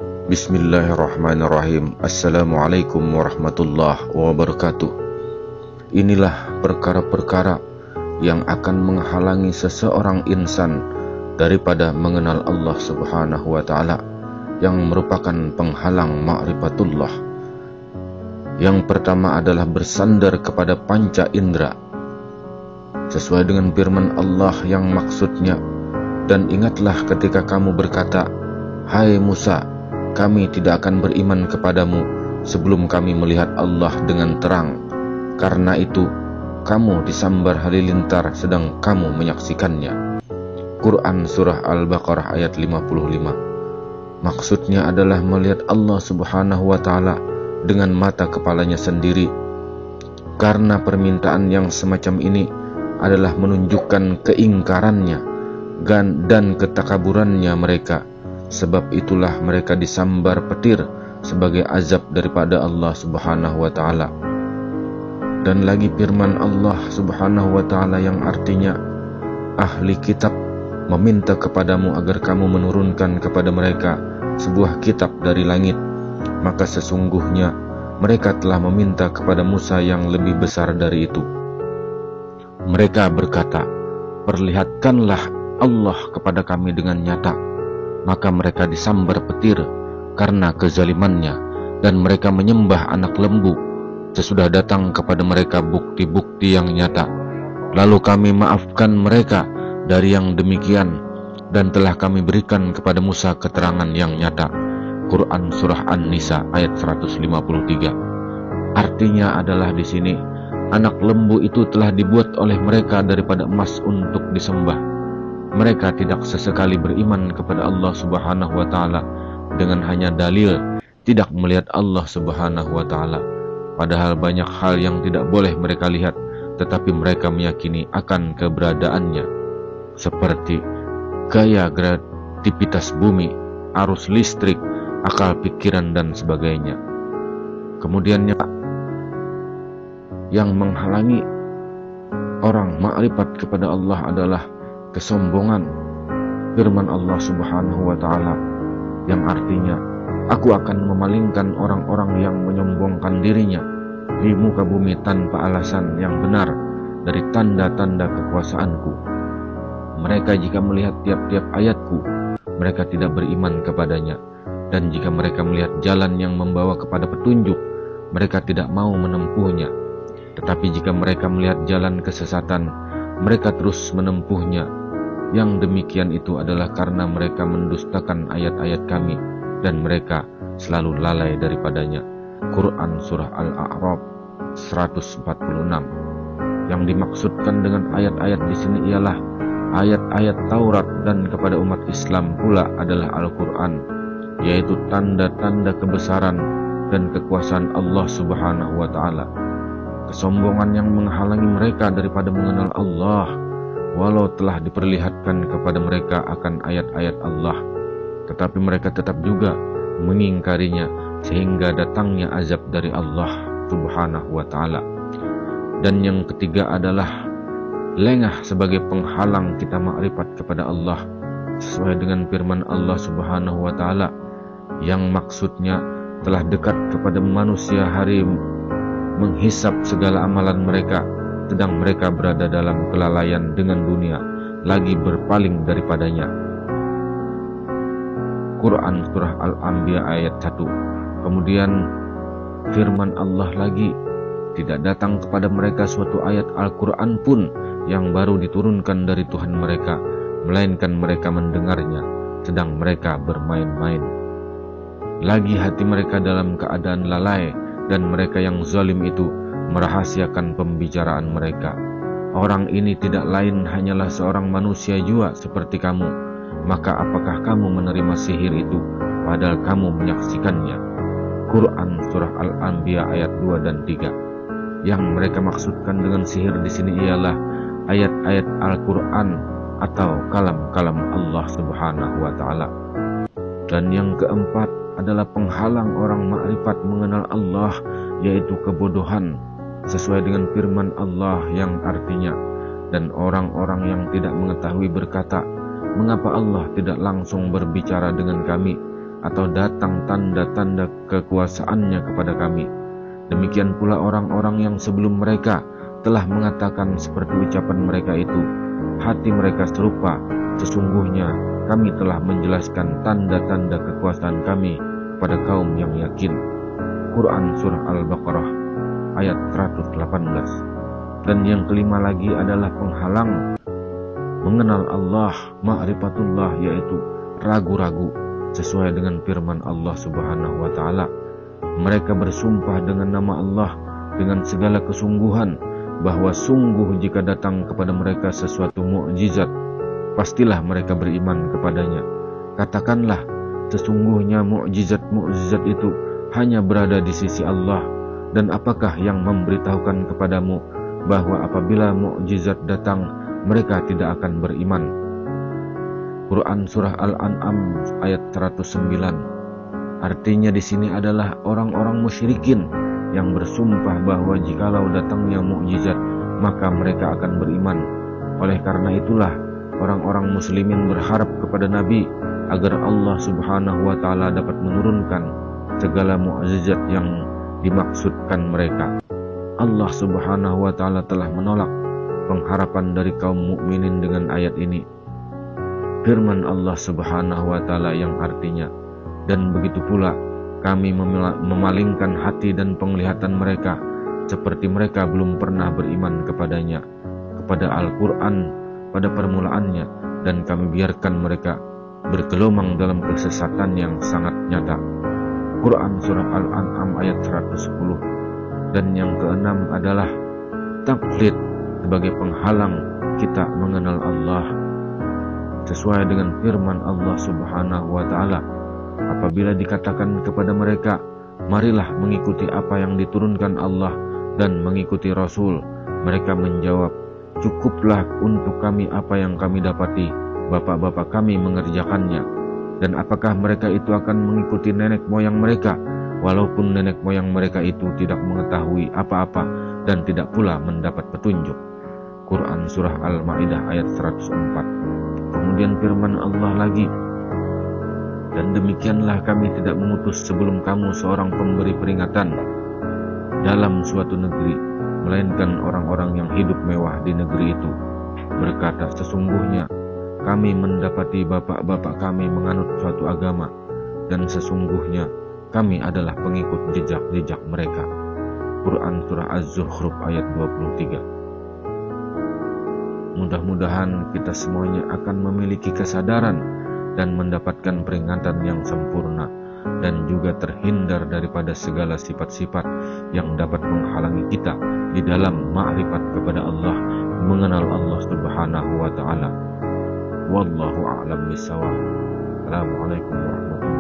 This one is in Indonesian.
Bismillahirrahmanirrahim. Assalamualaikum warahmatullahi wabarakatuh. Inilah perkara-perkara yang akan menghalangi seseorang insan daripada mengenal Allah Subhanahu wa Ta'ala, yang merupakan penghalang ma'rifatullah. Yang pertama adalah bersandar kepada panca indera, sesuai dengan firman Allah yang maksudnya, dan ingatlah ketika kamu berkata, "Hai Musa, kami tidak akan beriman kepadamu sebelum kami melihat Allah dengan terang. Karena itu, kamu disambar halilintar sedang kamu menyaksikannya." Quran Surah Al-Baqarah ayat 55. Maksudnya adalah melihat Allah Subhanahu wa Ta'ala dengan mata kepalanya sendiri. Karena permintaan yang semacam ini adalah menunjukkan keingkarannya dan ketakaburannya mereka. Sebab itulah mereka disambar petir sebagai azab daripada Allah Subhanahu wa Ta'ala. Dan lagi firman Allah Subhanahu wa Ta'ala yang artinya, ahli kitab meminta kepadamu agar kamu menurunkan kepada mereka sebuah kitab dari langit, maka sesungguhnya mereka telah meminta kepada Musa yang lebih besar dari itu. Mereka berkata, "Perlihatkanlah Allah kepada kami dengan nyata." Maka mereka disambar petir karena kezalimannya, dan mereka menyembah anak lembu sesudah datang kepada mereka bukti-bukti yang nyata. Lalu kami maafkan mereka dari yang demikian, dan telah kami berikan kepada Musa keterangan yang nyata. Quran Surah An-Nisa ayat 153. Artinya adalah di sini, anak lembu itu telah dibuat oleh mereka daripada emas untuk disembah. Mereka tidak sesekali beriman kepada Allah Subhanahu wa Ta'ala dengan hanya dalil tidak melihat Allah Subhanahu wa Ta'ala. Padahal banyak hal yang tidak boleh mereka lihat, tetapi mereka meyakini akan keberadaannya, seperti gaya gravitasi bumi, arus listrik, akal pikiran, dan sebagainya. Kemudian yang menghalangi orang ma'rifat kepada Allah adalah kesombongan. Firman Allah Subhanahu wa Ta'ala yang artinya, "Aku akan memalingkan orang-orang yang menyombongkan dirinya di muka bumi tanpa alasan yang benar dari tanda-tanda kekuasaanku. Mereka jika melihat tiap-tiap ayatku, mereka tidak beriman kepadanya. Dan jika mereka melihat jalan yang membawa kepada petunjuk, mereka tidak mau menempuhnya. Tetapi jika mereka melihat jalan kesesatan, mereka terus menempuhnya. Yang demikian itu adalah karena mereka mendustakan ayat-ayat kami, dan mereka selalu lalai daripadanya." Quran Surah Al-A'raf 146. Yang dimaksudkan dengan ayat-ayat di sini ialah ayat-ayat Taurat, dan kepada umat Islam pula adalah Al-Quran, yaitu tanda-tanda kebesaran dan kekuasaan Allah Subhanahu wa Ta'ala. Kesombongan yang menghalangi mereka daripada mengenal Allah, walau telah diperlihatkan kepada mereka akan ayat-ayat Allah, tetapi mereka tetap juga mengingkarinya, sehingga datangnya azab dari Allah Subhanahu wa Ta'ala. Dan yang ketiga adalah lengah sebagai penghalang kita makrifat kepada Allah, sesuai dengan firman Allah Subhanahu wa Ta'ala yang maksudnya, telah dekat kepada manusia hari menghisap segala amalan mereka, sedang mereka berada dalam kelalaian dengan dunia, lagi berpaling daripadanya. Quran Surah Al-Anbiya ayat 1. Kemudian firman Allah lagi, tidak datang kepada mereka suatu ayat Al-Quran pun yang baru diturunkan dari Tuhan mereka, melainkan mereka mendengarnya, sedang mereka bermain-main. Lagi hati mereka dalam keadaan lalai, dan mereka yang zalim itu merahasiakan pembicaraan mereka. Orang ini tidak lain hanyalah seorang manusia jua seperti kamu. Maka apakah kamu menerima sihir itu, padahal kamu menyaksikannya? Quran Surah Al-Anbiya ayat 2 dan 3. Yang mereka maksudkan dengan sihir di sini ialah ayat-ayat Al-Quran atau kalam-kalam Allah Subhanahu wa Ta'ala. Dan yang keempat adalah penghalang orang makrifat mengenal Allah, yaitu kebodohan, sesuai dengan firman Allah yang artinya, dan orang-orang yang tidak mengetahui berkata, "Mengapa Allah tidak langsung berbicara dengan kami atau datang tanda-tanda kekuasaannya kepada kami. Demikian pula orang-orang yang sebelum mereka telah mengatakan seperti ucapan mereka itu. Hati mereka serupa, sesungguhnya kami telah menjelaskan tanda-tanda kekuasaan kami kepada kaum yang yakin. Quran Surah Al-Baqarah ayat 118. Dan yang kelima lagi adalah penghalang mengenal Allah, ma'rifatullah, yaitu ragu-ragu sesuai dengan firman Allah Subhanahu wa taala. Mereka bersumpah dengan nama Allah dengan segala kesungguhan bahwa sungguh jika datang kepada mereka sesuatu mukjizat, pastilah mereka beriman kepadanya. Katakanlah, sesungguhnya mukjizat-mukjizat itu hanya berada di sisi Allah, dan apakah yang memberitahukan kepadamu bahwa apabila mukjizat datang mereka tidak akan beriman? Quran Surah Al-An'am ayat 109. Artinya di sini adalah orang-orang musyrikin yang bersumpah bahwa jikalau datangnya mukjizat maka mereka akan beriman. Oleh karena itulah orang-orang muslimin berharap kepada Nabi agar Allah Subhanahu wa taala dapat menurunkan segala mukjizat yang dimaksudkan mereka. Allah Subhanahu wa taala telah menolak pengharapan dari kaum mukminin dengan ayat ini. Firman Allah Subhanahu wa taala yang artinya, dan begitu pula kami memalingkan hati dan penglihatan mereka seperti mereka belum pernah beriman kepadanya, kepada Al-Quran pada permulaannya, dan kami biarkan mereka bergelomang dalam kesesatan yang sangat nyata. Quran Surah Al-An'am ayat 110. Dan yang keenam adalah taklid sebagai penghalang kita mengenal Allah, sesuai dengan firman Allah Subhanahu wa taala. Apabila dikatakan kepada mereka, marilah mengikuti apa yang diturunkan Allah dan mengikuti Rasul, mereka menjawab, cukuplah untuk kami apa yang kami dapati, bapak-bapak kami mengerjakannya. Dan apakah mereka itu akan mengikuti nenek moyang mereka, walaupun nenek moyang mereka itu tidak mengetahui apa-apa dan tidak pula mendapat petunjuk? Quran Surah Al-Ma'idah ayat 104. Kemudian firman Allah lagi, dan demikianlah kami tidak mengutus sebelum kamu seorang pemberi peringatan dalam suatu negeri, melainkan orang-orang yang hidup mewah di negeri itu berkata, sesungguhnya kami mendapati bapak-bapak kami menganut suatu agama, dan sesungguhnya kami adalah pengikut jejak-jejak mereka. Quran Surah Az-Zukhruf ayat 23. Mudah-mudahan kita semuanya akan memiliki kesadaran dan mendapatkan peringatan yang sempurna, dan juga terhindar daripada segala sifat-sifat yang dapat menghalangi kita di dalam ma'rifat kepada Allah, mengenal Allah Subhanahu wa ta'ala. Wallahu a'lam bishawab. Assalamualaikum warahmatullahi wabarakatuh.